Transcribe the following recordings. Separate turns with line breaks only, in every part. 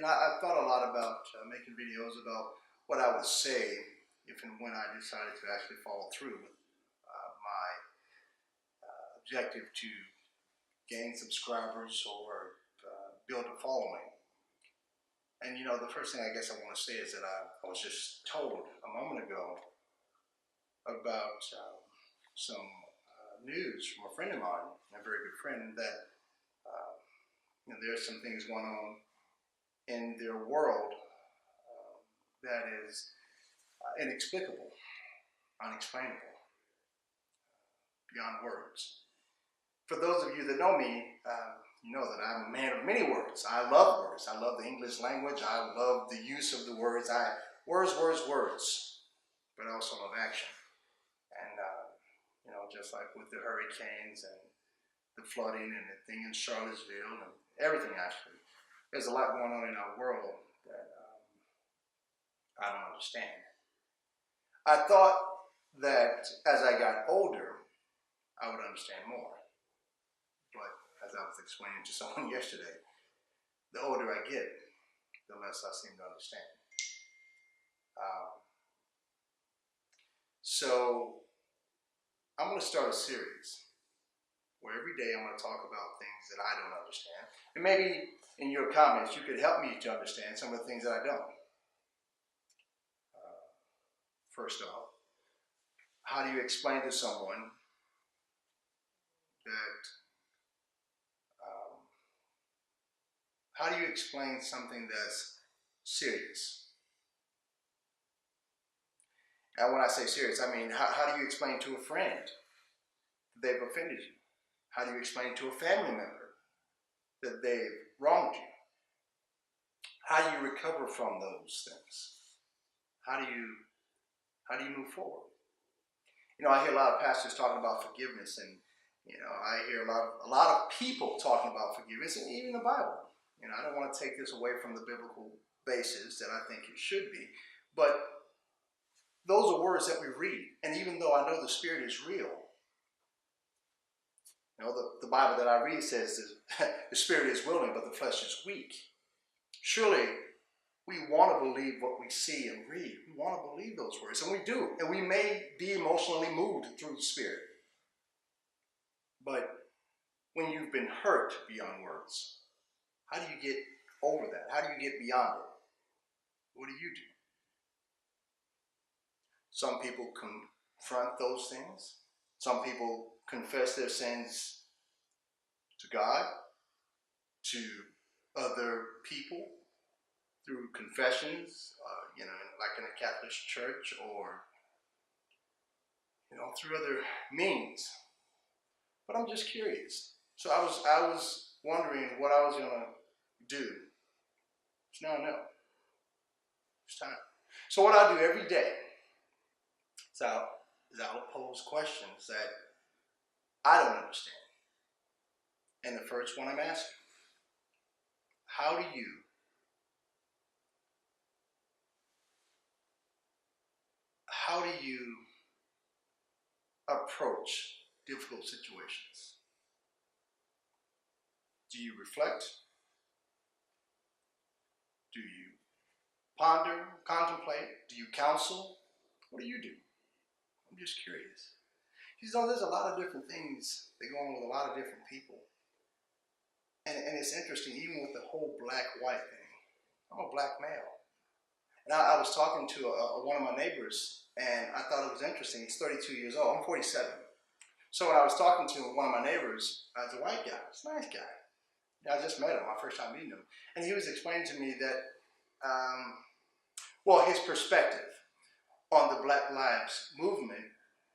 I've thought a lot about making videos about what I would say if and when I decided to actually follow through with my objective to gain subscribers or build a following. And the first thing I guess I want to say is that I was just told a moment ago about some news from a friend of mine, a very good friend, that there's some things going on in their world that is inexplicable, unexplainable, beyond words. For those of you that know me, you know that I'm a man of many words. I love words. I love the English language. I love the use of the words. Words, but I also love action. And, just like with the hurricanes and the flooding and the thing in Charlottesville and everything, actually, there's a lot going on in our world that I don't understand. I thought that as I got older, I would understand more. But as I was explaining to someone yesterday, the older I get, the less I seem to understand. So I'm going to start a series where every day I'm going to talk about things that I don't understand. And maybe in your comments you could help me to understand some of the things that I don't. First off, how do you explain to someone that, how do you explain something that's serious? And when I say serious, I mean, how do you explain to a friend that they've offended you? How do you explain to a family member that they've wronged you? How do you recover from those things? How do you move forward? I hear a lot of pastors talking about forgiveness, and I hear a lot of people talking about forgiveness, and even the Bible. I don't want to take this away from the biblical basis that I think it should be, but those are words that we read, and even though I know the Spirit is real, the Bible that I read says that the Spirit is willing, but the flesh is weak. Surely we want to believe what we see and read. We want to believe those words, and we do, and we may be emotionally moved through the Spirit. But when you've been hurt beyond words, how do you get over that? How do you get beyond it? What do? Some people confront those things. Some people confess their sins to God, to other people, through confessions, like in a Catholic church, or through other means. But I'm just curious. So I was wondering what I was gonna do. So now I know. It's time. So what I do every day is I'll pose questions that I don't understand. And the first one I'm asking, how do you approach difficult situations? Do you reflect? Do you ponder, contemplate? Do you counsel? What do you do? I'm just curious. There's a lot of different things that go on with a lot of different people. And it's interesting, even with the whole black-white thing. I'm a black male. And I was talking to one of my neighbors, and I thought it was interesting. He's 32 years old. I'm 47. So when I was talking to one of my neighbors, it's a white guy. He's a nice guy. I just met him, my first time meeting him. And he was explaining to me that, his perspective on the Black Lives Movement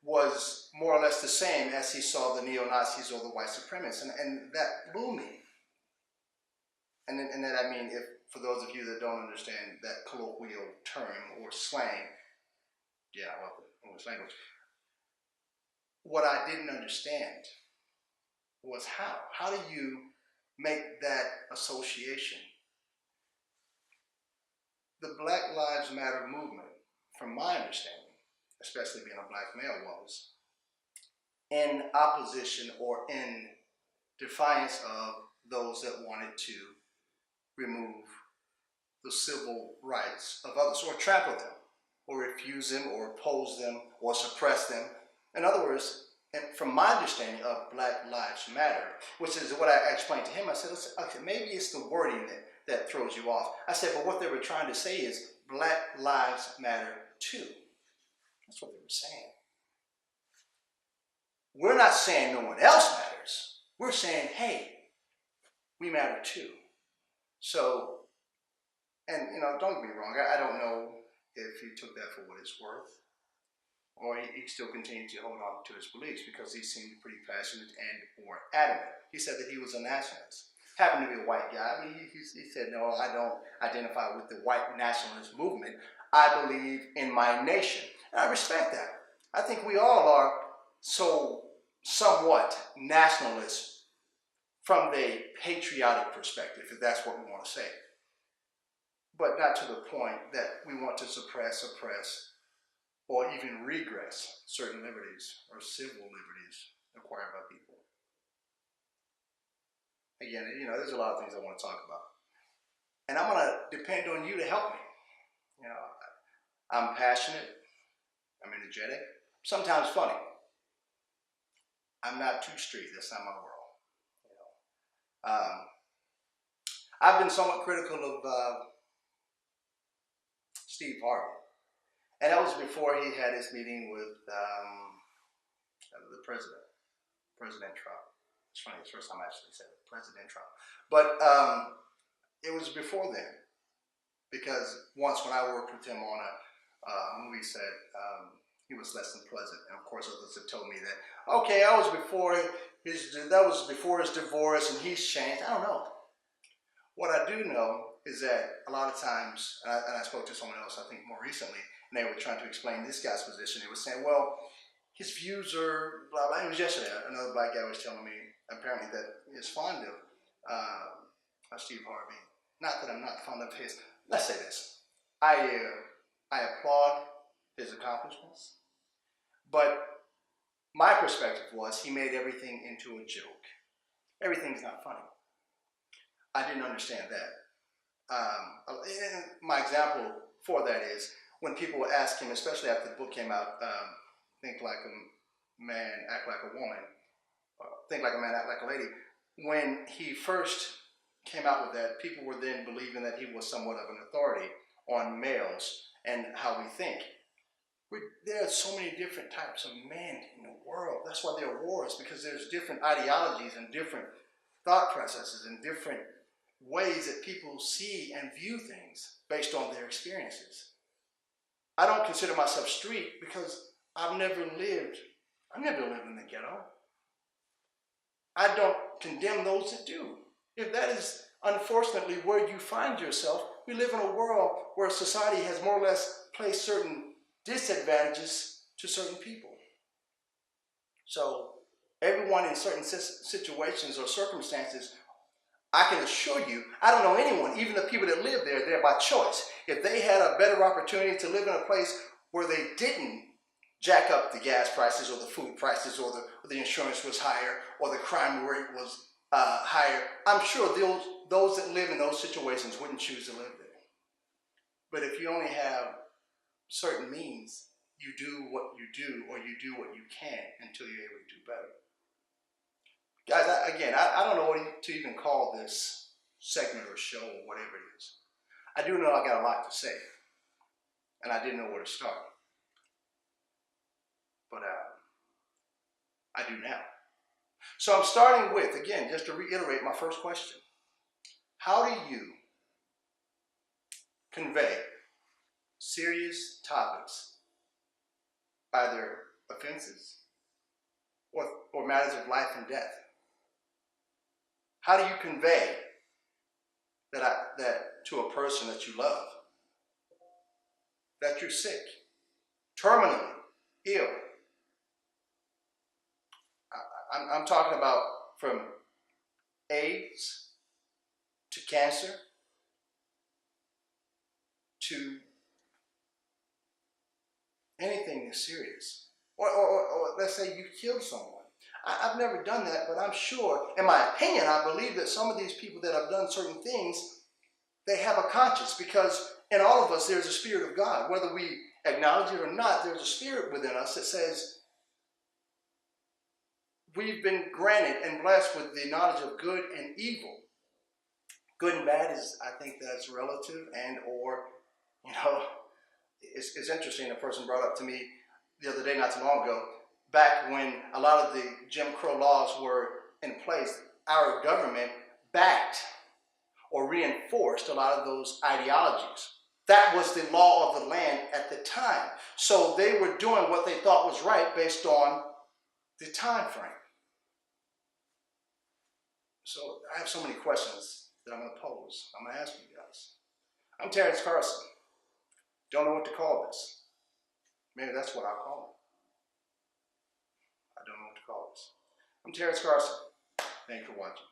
was more or less the same as he saw the neo-Nazis or the white supremacists. And that blew me. And then I mean, for those of you that don't understand that colloquial term or slang, I love the English language. What I didn't understand was how. How do you make that association? The Black Lives Matter movement, from my understanding, especially being a black male, was in opposition or in defiance of those that wanted to remove the civil rights of others, or trample them, or refuse them, or oppose them, or suppress them. In other words, and from my understanding of Black Lives Matter, which is what I explained to him, I said, okay, maybe it's the wording that throws you off. I said, but what they were trying to say is Black Lives Matter too. That's what they were saying. We're not saying no one else matters. We're saying, hey, we matter too. So, and don't get me wrong, I don't know if he took that for what it's worth, or he still continued to hold on to his beliefs, because he seemed pretty passionate and or adamant. He said that he was a nationalist. Happened to be a white guy. I mean, he said, no, I don't identify with the white nationalist movement. I believe in my nation. And I respect that. I think we all are somewhat nationalists from the patriotic perspective, if that's what we want to say. But not to the point that we want to suppress, oppress, or even regress certain liberties or civil liberties acquired by people. Again, there's a lot of things I want to talk about. And I'm going to depend on you to help me. I'm passionate, I'm energetic, sometimes funny. I'm not too street, that's not my world. I've been somewhat critical of Steve Harvey. And that was before he had his meeting with the President Trump. It's funny, it's the first time I actually said it, President Trump. But it was before then, because once when I worked with him on a movie set, he was less than pleasant. And of course others have told me that, okay, that was before his divorce and he's changed. I don't know. What I do know is that a lot of times, and I spoke to someone else I think more recently, and they were trying to explain this guy's position. They were saying, well, his views are blah, blah. It was yesterday. Another black guy was telling me, apparently, that he's fond of Steve Harvey. Not that I'm not fond of his. Let's say this. I applaud his accomplishments. But my perspective was he made everything into a joke. Everything's not funny. I didn't understand that. And my example for that is when people would ask him, especially after the book came out, Think Like a Man, Act Like a Woman, Think Like a Man, Act Like a Lady. When he first came out with that, people were then believing that he was somewhat of an authority on males and how we think. There are so many different types of men in the world. That's why there are wars, because there's different ideologies and different thought processes and different ways that people see and view things based on their experiences. I don't consider myself street because I've never lived in the ghetto. I don't condemn those that do. If that is unfortunately where you find yourself, we live in a world where society has more or less placed certain disadvantages to certain people. So everyone in certain situations or circumstances, I can assure you, I don't know anyone, even the people that live there, they're by choice. If they had a better opportunity to live in a place where they didn't jack up the gas prices or the food prices or the insurance was higher or the crime rate was higher, I'm sure those that live in those situations wouldn't choose to live there. But if you only have certain means, you do what you do, or you do what you can until you're able to do better. Guys, I don't know what to even call this segment or show or whatever it is. I do know I got a lot to say, and I didn't know where to start. But I do now. So I'm starting with, again, just to reiterate my first question. How do you convey serious topics, either offenses or matters of life and death? How do you convey that to a person that you love? That you're sick, terminally ill. I'm talking about from AIDS to cancer to anything that's serious. Or let's say you killed someone. I've never done that, but I'm sure, in my opinion, I believe that some of these people that have done certain things they have a conscience, because in all of us there's a Spirit of God. Whether we acknowledge it or not, there's a spirit within us that says we've been granted and blessed with the knowledge of good and evil. Good and bad is, I think that's relative, and or, it's interesting. A person brought up to me the other day, not too long ago, back when a lot of the Jim Crow laws were in place, our government backed or reinforced a lot of those ideologies. That was the law of the land at the time. So they were doing what they thought was right based on the time frame. So I have so many questions that I'm going to pose. I'm going to ask you guys. I'm Terrance Carson. Don't know what to call this. Maybe that's what I'll call it. I don't know what to call this. I'm Terrance Carson. Thanks for watching.